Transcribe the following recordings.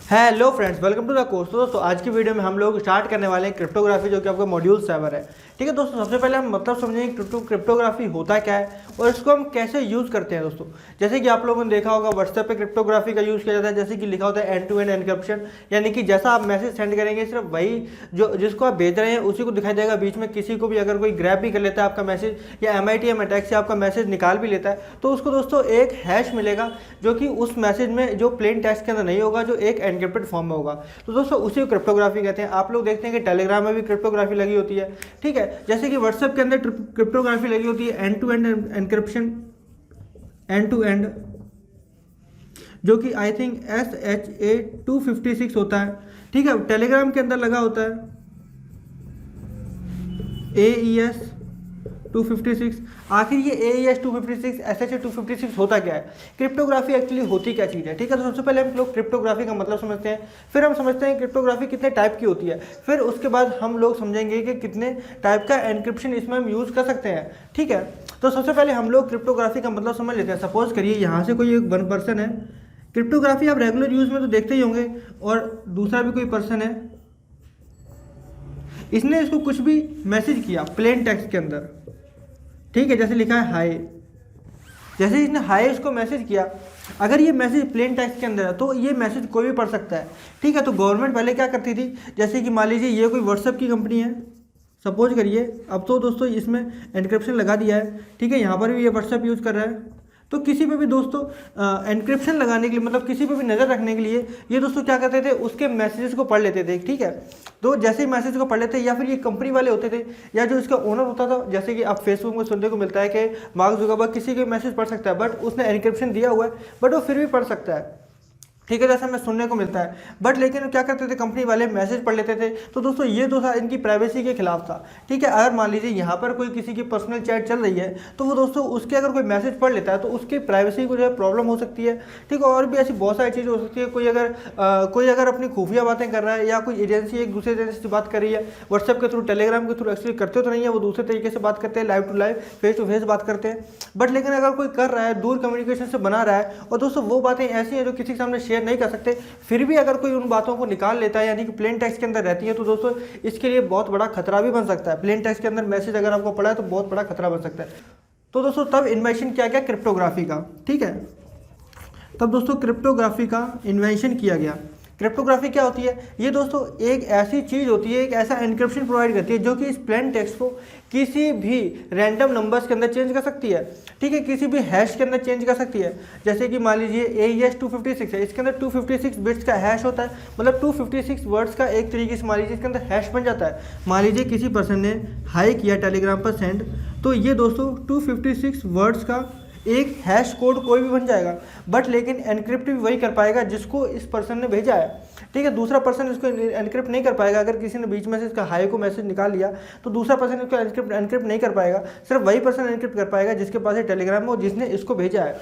Hello friends, welcome to the course. तो दोस्तों आज की वीडियो में हम लोग स्टार्ट करने वाले हैं क्रिप्टोग्राफी, जो कि आपका मॉड्यूल 7 है। ठीक है दोस्तों, सबसे पहले हम मतलब समझेंगे क्रिप्टोग्राफी होता क्या है और इसको हम कैसे यूज़ करते हैं। दोस्तों जैसे कि आप लोगों ने देखा होगा व्हाट्सएप पे क्रिप्टोग्राफी का यूज़ किया जाता है, जैसे कि लिखा होता है एंड टू एंड एनक्रिप्शन, यानी कि जैसा आप मैसेज सेंड करेंगे सिर्फ वही जो जिसको आप भेज रहे हैं उसी को दिखाई देगा। बीच में किसी को भी अगर कोई ग्रैब भी कर लेता है आपका मैसेज, या MITM अटैक से आपका मैसेज निकाल भी लेता है, तो उसको दोस्तों एक हैश मिलेगा जो कि उस मैसेज में जो प्लेन टेक्स्ट के अंदर नहीं होगा, जो एक एनक्रिप्टेड फॉर्म में होगा। तो दोस्तों उसी को क्रिप्टोग्राफी कहते हैं। आप लोग देखते हैं कि टेलीग्राम में भी क्रिप्टोग्राफी लगी होती है। ठीक है, जैसे कि व्हाट्सएप के अंदर क्रिप्टोग्राफी लगी होती है end to end encryption, end to end, जो कि आई थिंक SHA-256 होता है। ठीक है, टेलीग्राम के अंदर लगा होता है AES-256। आखिर ये AES-256 SHA-256 होता क्या है? क्रिप्टोग्राफी एक्चुअली होती क्या चीज़ है? ठीक है, तो सबसे पहले हम लोग क्रिप्टोग्राफी का मतलब समझते हैं, फिर हम समझते हैं क्रिप्टोग्राफी कितने टाइप की होती है, फिर उसके बाद हम लोग समझेंगे कि कितने टाइप का एनक्रिप्शन इसमें हम यूज़ कर सकते हैं। ठीक है, तो सबसे पहले हम लोग क्रिप्टोग्राफी का मतलब समझ लेते हैं। सपोज करिए यहाँ से कोई एक वन पर्सन है, क्रिप्टोग्राफी आप रेगुलर यूज़ में तो देखते ही होंगे, और दूसरा भी कोई पर्सन है, इसने इसको कुछ भी मैसेज किया प्लेन टेक्स्ट के अंदर। ठीक है, जैसे लिखा है हाय, जैसे इसने हाय इसको मैसेज किया, अगर ये मैसेज प्लेन टेक्स्ट के अंदर है तो ये मैसेज कोई भी पढ़ सकता है। ठीक है, तो गवर्नमेंट पहले क्या करती थी, जैसे कि मान लीजिए ये कोई व्हाट्सएप की कंपनी है, सपोज करिए, अब तो दोस्तों इसमें एनक्रिप्शन लगा दिया है। ठीक है, यहाँ पर भी ये व्हाट्सएप यूज़ कर रहा है, तो किसी पे भी दोस्तों एनक्रिप्शन लगाने के लिए, मतलब किसी पे भी नज़र रखने के लिए ये दोस्तों क्या करते थे, उसके मैसेजेस को पढ़ लेते थे। ठीक है, तो जैसे ही मैसेज को पढ़ लेते, या फिर ये कंपनी वाले होते थे या जो इसका ओनर होता था, जैसे कि आप फेसबुक में सुनने को मिलता है कि मार्क जुकरबर्ग किसी के मैसेज पढ़ सकता है, बट उसने एनक्रिप्शन दिया हुआ है, बट वो फिर भी पढ़ सकता है। ठीक है, जैसा हमें सुनने को मिलता है, बट लेकिन क्या करते थे, कंपनी वाले मैसेज पढ़ लेते थे। तो दोस्तों ये दोस्तों इनकी प्राइवेसी के खिलाफ था। ठीक है, अगर मान लीजिए यहाँ पर कोई किसी की पर्सनल चैट चल रही है, तो वो दोस्तों उसके अगर कोई मैसेज पढ़ लेता है तो उसकी प्राइवेसी को जो है प्रॉब्लम हो सकती है। ठीक है, और भी ऐसी बहुत सारी चीज़ें हो सकती है। कोई अगर अपनी खुफिया बातें कर रहा है, या कोई एजेंसी एक दूसरे एजेंसी से बात कर रही है व्हाट्सएप के थ्रू, टेलीग्राम के थ्रू, एक्चुअली करते तो नहीं है, वो दूसरे तरीके से बात करते हैं, live to live, face to face बात करते हैं। बट लेकिन अगर कोई कर रहा है, दूर कम्युनिकेशन से बना रहा है, और दोस्तों वो बातें ऐसी हैं जो किसी के सामने शेयर नहीं कर सकते, फिर भी अगर कोई उन बातों को निकाल लेता है, यानी कि प्लेन टेक्स्ट के अंदर रहती है, तो दोस्तों इसके लिए बहुत बड़ा खतरा भी बन सकता है। प्लेन टेक्स्ट के अंदर मैसेज अगर आपको पड़ा है तो बहुत बड़ा खतरा बन सकता है। तो दोस्तों तब इन्वेंशन किया गया क्रिप्टोग्राफी का। ठीक है, तब दोस्तों क्रिप्टोग्राफी का इन्वेंशन किया गया। क्रिप्टोग्राफी क्या होती है? ये दोस्तों एक ऐसी चीज़ होती है, एक ऐसा एनक्रिप्शन प्रोवाइड करती है जो कि इस प्लेन टेक्स्ट को किसी भी रैंडम नंबर्स के अंदर चेंज कर सकती है। ठीक है, किसी भी हैश के अंदर चेंज कर सकती है। जैसे कि मान लीजिए AES-256 है, इसके अंदर 256 बिट्स का हैश होता है, मतलब 256 वर्ड्स का एक तरीके से मान लीजिए इसके अंदर हैश बन जाता है। मान लीजिए किसी पर्सन ने हाई किया टेलीग्राम पर सेंड, तो ये दोस्तों 256 वर्ड्स का एक हैश कोड कोई भी बन जाएगा, बट लेकिन एनक्रिप्ट भी वही कर पाएगा जिसको इस पर्सन ने भेजा है। ठीक है, दूसरा पर्सन इसको एनक्रिप्ट नहीं कर पाएगा। अगर किसी ने बीच में से इसका हाई को मैसेज निकाल लिया, तो दूसरा पर्सन इसको एनक्रिप्ट नहीं कर पाएगा, सिर्फ वही पर्सन एनक्रिप्ट कर पाएगा जिसके पास है टेलीग्राम में, जिसने इसको भेजा है।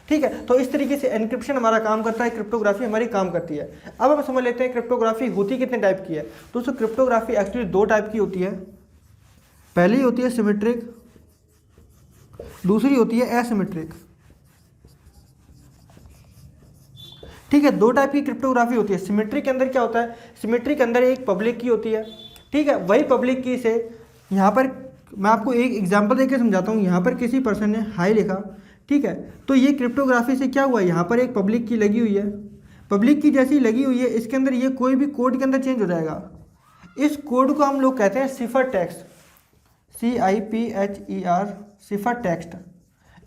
ठीक है, तो इस तरीके से एनक्रिप्शन हमारा काम करता है, क्रिप्टोग्राफी हमारी काम करती है। अब हम समझ लेते हैं क्रिप्टोग्राफी होती कितने टाइप की है। दोस्तों क्रिप्टोग्राफी एक्चुअली दो टाइप की होती है। पहली होती है सिमेट्रिक, दूसरी होती है एसिमेट्रिक। ठीक है, दो टाइप की क्रिप्टोग्राफी होती है। सिमेट्रिक के अंदर क्या होता है, सिमेट्रिक के अंदर एक पब्लिक की होती है। ठीक है, वही पब्लिक की से यहाँ पर मैं आपको एक एग्जांपल देकर समझाता हूँ। यहाँ पर किसी पर्सन ने हाई लिखा, ठीक है, तो ये क्रिप्टोग्राफी से क्या हुआ, यहाँ पर एक पब्लिक की लगी हुई है। पब्लिक की जैसी लगी हुई है, इसके अंदर ये कोई भी कोड के अंदर चेंज हो जाएगा। इस कोड को हम लोग कहते हैं सिफर टेक्स्ट, CIPHER, सिफर टेक्स्ट।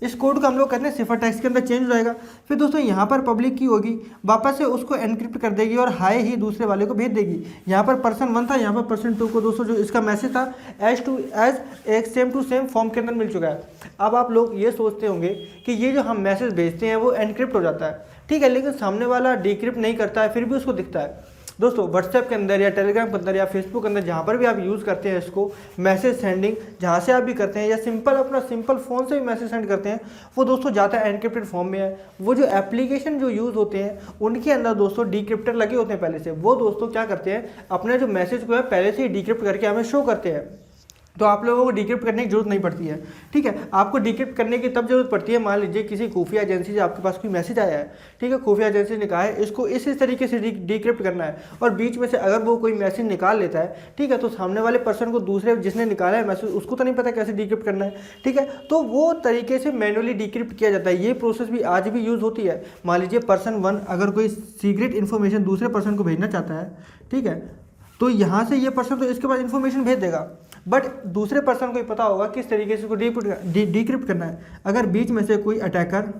इस कोड को हम लोग कहते हैं सिफर टेक्स्ट के अंदर चेंज हो जाएगा। फिर दोस्तों यहाँ पर पब्लिक की होगी, वापस से उसको एनक्रिप्ट कर देगी और हाई ही दूसरे वाले को भेज देगी। यहाँ पर पर्सन 1 था, यहाँ पर पर्सन 2 को दोस्तों जो इसका मैसेज था एज एक सेम टू सेम फॉर्म के अंदर मिल चुका है। अब आप लोग ये सोचते होंगे कि ये जो हम मैसेज भेजते हैं वो एनक्रिप्ट हो जाता है। ठीक है, लेकिन सामने वाला डिक्रिप्ट नहीं करता है, फिर भी उसको दिखता है। दोस्तों व्हाट्सएप के अंदर या टेलीग्राम के अंदर या फेसबुक के अंदर जहाँ पर भी आप यूज़ करते हैं इसको, मैसेज सेंडिंग जहाँ से आप भी करते हैं, या अपना सिंपल फ़ोन से भी मैसेज सेंड करते हैं, वो दोस्तों ज़्यादा एनक्रिप्टेड फॉर्म में है। वो जो एप्लीकेशन जो यूज़ होते हैं उनके अंदर दोस्तों डिक्रिप्टर लगे होते हैं पहले से। वो दोस्तों क्या करते हैं, अपने जो मैसेज को है पहले से ही डिक्रिप्ट करके हमें शो करते हैं। तो आप लोगों को डिक्रिप्ट करने की जरूरत नहीं पड़ती है। ठीक है, आपको डिक्रिप्ट करने की तब जरूरत पड़ती है, मान लीजिए किसी खुफिया एजेंसी से आपके पास कोई मैसेज आया है, ठीक है, खुफिया एजेंसी ने कहा है इसको इस तरीके से डिक्रिप्ट करना है, और बीच में से अगर वो कोई मैसेज निकाल लेता है, ठीक है, तो सामने वाले पर्सन को, दूसरे जिसने निकाला है मैसेज, उसको तो नहीं पता कैसे डिक्रिप्ट करना है। ठीक है, तो वो तरीके से मैनुअली डिक्रिप्ट किया जाता है। ये प्रोसेस भी आज भी यूज़ होती है। मान लीजिए पर्सन 1 अगर कोई सीक्रेट इन्फॉर्मेशन दूसरे पर्सन को भेजना चाहता है, ठीक है, तो यहाँ से ये पर्सन तो इसके बाद इन्फॉर्मेशन भेज देगा, बट दूसरे पर्सन को ही पता होगा किस तरीके से इसको डिक्रिप्ट करना है। अगर बीच में से कोई अटैकर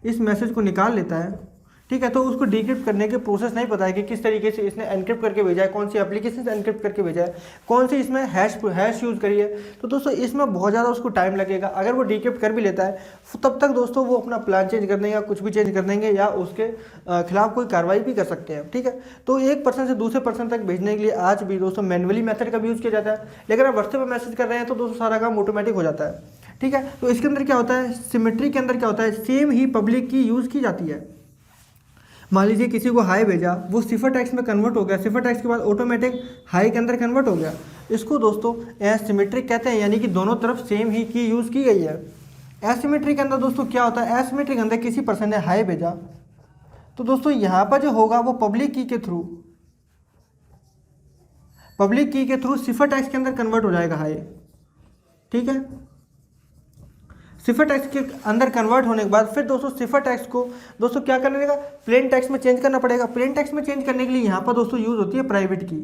इस मैसेज को निकाल लेता है, ठीक है, तो उसको डिक्रिप्ट करने के प्रोसेस नहीं पता है कि किस तरीके से इसने एनक्रिप्ट करके भेजा है, कौन सी एप्लीकेशन से एनक्रिप्ट करके भेजा है, कौन सी इसमें हैश यूज़ करी है। तो दोस्तों इसमें बहुत ज़्यादा उसको टाइम लगेगा। अगर वो डिक्रिप्ट कर भी लेता है तब तक दोस्तों वो अपना प्लान चेंज कर देंगे, कुछ भी चेंज कर देंगे, या उसके खिलाफ कोई कार्रवाई भी कर सकते हैं। ठीक है, तो एक पर्सन से दूसरे पर्सन तक भेजने के लिए आज भी दोस्तों मैनुअली मेथड का भी यूज़ किया जाता है। लेकिन आप व्हाट्सएप पर मैसेज कर रहे हैं तो दोस्तों सारा काम ऑटोमेटिक हो जाता है। ठीक है, तो इसके अंदर क्या होता है, सिमेट्री के अंदर क्या होता है, सेम ही पब्लिक की यूज़ की जाती है। मान लीजिए किसी को हाई भेजा, वो सिफर टेक्स्ट में कन्वर्ट हो गया, सिफर टेक्स्ट के बाद ऑटोमेटिक हाई के अंदर कन्वर्ट हो गया। इसको दोस्तों एसिमेट्रिक कहते हैं, यानी कि दोनों तरफ सेम ही की यूज़ की गई है। एसिमेट्रिक के अंदर दोस्तों क्या होता है, एसिमेट्रिक के अंदर किसी पर्सन ने हाई भेजा, तो दोस्तों यहाँ पर जो होगा वो पब्लिक की के थ्रू सिफर टेक्स्ट के अंदर कन्वर्ट हो जाएगा हाई। ठीक है, सिफर टेक्स्ट के अंदर कन्वर्ट होने के बाद फिर दोस्तों सिफर टेक्स्ट को दोस्तों क्या करने का, प्लेन टेक्स्ट में चेंज करना पड़ेगा। प्लेन टेक्स्ट में चेंज करने के लिए यहाँ पर दोस्तों यूज़ होती है प्राइवेट की,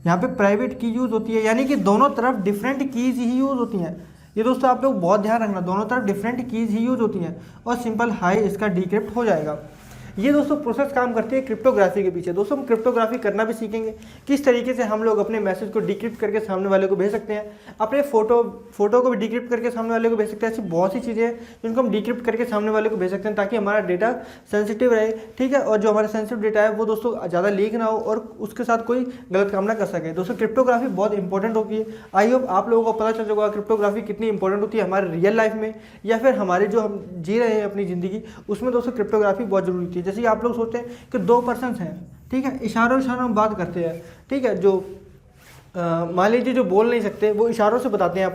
यहाँ पे प्राइवेट की यूज़ होती है, यानी कि दोनों तरफ डिफरेंट कीज ही यूज़ होती हैं। ये दोस्तों आप लोग बहुत ध्यान रखना, दोनों तरफ डिफरेंट कीज ही यूज़ होती हैं, और सिंपल हाई इसका डिक्रिप्ट हो जाएगा। ये दोस्तों प्रोसेस काम करती है क्रिप्टोग्राफी के पीछे। दोस्तों हम क्रिप्टोग्राफी करना भी सीखेंगे, किस तरीके से हम लोग अपने मैसेज को डिक्रिप्ट करके सामने वाले को भेज सकते हैं, अपने फोटो को भी डिक्रिप्ट करके सामने वाले को भेज सकते हैं। ऐसी बहुत सी चीज़ें हैं जिनको हम डिक्रिप्ट करके सामने वाले को भेज सकते हैं, ताकि हमारा डेटा सेंसिटिव रहे। ठीक है, और जो हमारा सेंसिटिव डेटा है वो दोस्तों ज़्यादा लीक ना हो और उसके साथ कोई गलत काम ना कर सके। दोस्तों क्रिप्टोग्राफी बहुत इंपॉर्टेंट होती है। आई होप आप लोगों को पता चल चुका क्रिप्टोग्राफी कितनी इंपॉर्टेंट होती है हमारे रियल लाइफ में, या फिर हमारे जो हम जी रहे हैं अपनी ज़िंदगी, उसमें दोस्तों क्रिप्टोग्राफी बहुत जरूरी होती है। जैसे आप लोग सोचते हैं कि 2 पर्सन हैं, ठीक है, इशारों में बात करते हैं। ठीक है, जो मान लीजिए जो बोल नहीं सकते वो इशारों से बताते हैं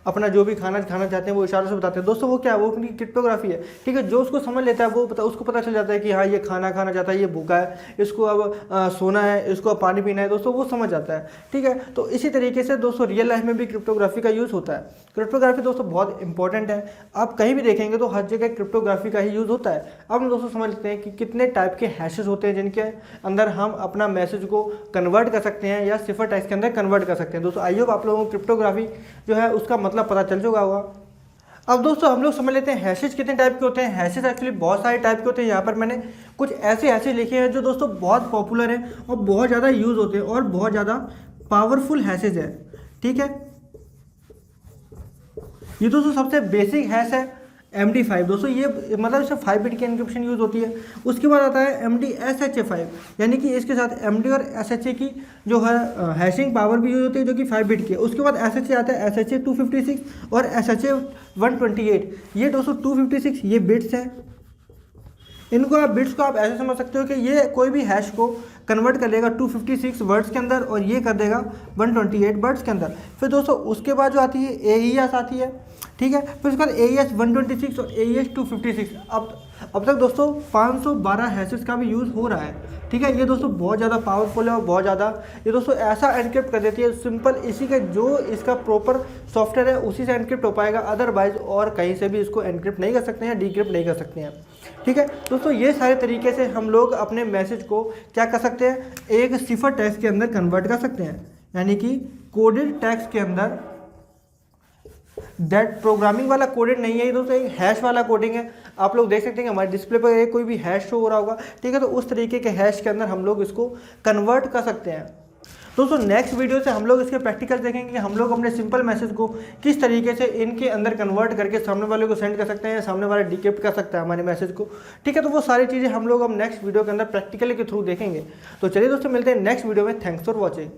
अपना जो भी खाना चाहते हैं वो इशारों से बताते हैं। दोस्तों वो क्या है, वो अपनी क्रिप्टोग्राफी है। ठीक है, जो उसको समझ लेता है उसको पता चल जाता है कि हाँ ये खाना चाहता है, ये भूखा है, इसको अब सोना है, इसको अब पानी पीना है, दोस्तों वो समझ जाता है। ठीक है, तो इसी तरीके से दोस्तों रियल लाइफ में भी क्रिप्टोग्राफी का यूज़ होता है। क्रिप्टोग्राफी दोस्तों बहुत इंपॉर्टेंट है, आप कहीं भी देखेंगे तो हर जगह क्रिप्टोग्राफी का ही यूज़ होता है। अब हम दोस्तों समझ लेते हैं कि कितने टाइप के हैशेस होते हैं जिनके अंदर हम अपना मैसेज को कन्वर्ट कर सकते हैं या सिफर टेक्स्ट के अंदर कन्वर्ट कर सकते हैं। दोस्तों आई होप आप लोगों को क्रिप्टोग्राफी जो है उसका मतलब पता चल चुका होगा। अब दोस्तों हम लोग समझ लेते हैं हैशेस कितने टाइप के होते हैं। हैशेस एक्चुअली बहुत सारे टाइप के होते हैं। यहाँ पर मैंने कुछ ऐसे हैशेस लिखे हैं जो दोस्तों बहुत पॉपुलर हैं और बहुत ज़्यादा यूज़ होते हैं और बहुत ज़्यादा पावरफुल हैशेस है। ठीक है, ये दोस्तों सबसे बेसिक हैश है MD5। दोस्तों ये मतलब इसमें 5 बिट की एन्क्रिप्शन यूज़ होती है। उसके बाद आता है MD/SHA-5, यानी कि इसके साथ MD और SHA की जो है हैशिंग पावर भी यूज़ होती है, जो कि 5 बिट की है। उसके बाद SHA आता है SHA-256 और SHA-128। ये दोस्तों 256 ये बिट्स हैं। इनको आप बिट्स को आप ऐसे समझ सकते हो कि ये कोई भी हैश को कन्वर्ट कर लेगा 256 वर्ड्स के अंदर और ये कर देगा 128 वर्ड्स के अंदर। फिर दोस्तों उसके बाद जो आती है AES आती है। ठीक है, फिर उसके बाद AES 126 और AES 256। अब तक दोस्तों 512 हैशेस का भी यूज़ हो रहा है। ठीक है, ये दोस्तों बहुत ज़्यादा पावरफुल है और बहुत ज़्यादा ये दोस्तों ऐसा एनक्रिप्ट कर देती है सिंपल, इसी का जो इसका प्रॉपर सॉफ्टवेयर है उसी से एनक्रिप्ट हो पाएगा, अदरवाइज और कहीं से भी इसको एनक्रिप्ट नहीं कर सकते हैं, डिक्रिप्ट नहीं कर सकते हैं। ठीक है दोस्तों, ये सारे तरीके से हम लोग अपने मैसेज को क्या कर सकते हैं, एक सिफर टेक्स्ट के अंदर कन्वर्ट कर सकते हैं, यानी कि कोडेड टेक्स्ट के अंदर। दैट प्रोग्रामिंग वाला कोडेड नहीं है ये दोस्तों, एक हैश वाला कोडिंग है। आप लोग देख सकते हैं कि हमारे डिस्प्ले पर एक कोई भी हैश शो हो रहा होगा। ठीक है, तो उस तरीके के हैश के अंदर हम लोग इसको कन्वर्ट कर सकते हैं। दोस्तों नेक्स्ट वीडियो से हम लोग इसके प्रैक्टिकल देखेंगे कि हम लोग अपने सिंपल मैसेज को किस तरीके से इनके अंदर कन्वर्ट करके सामने वाले को सेंड कर सकते हैं या सामने वाला डिक्रिप्ट कर सकता है हमारे मैसेज को। ठीक है, तो वो सारी चीज़ें हम लोग अब नेक्स्ट वीडियो के अंदर प्रैक्टिकली के थ्रू देखेंगे। तो चलिए दोस्तों मिलते हैं नेक्स्ट वीडियो में। Thanks for watching.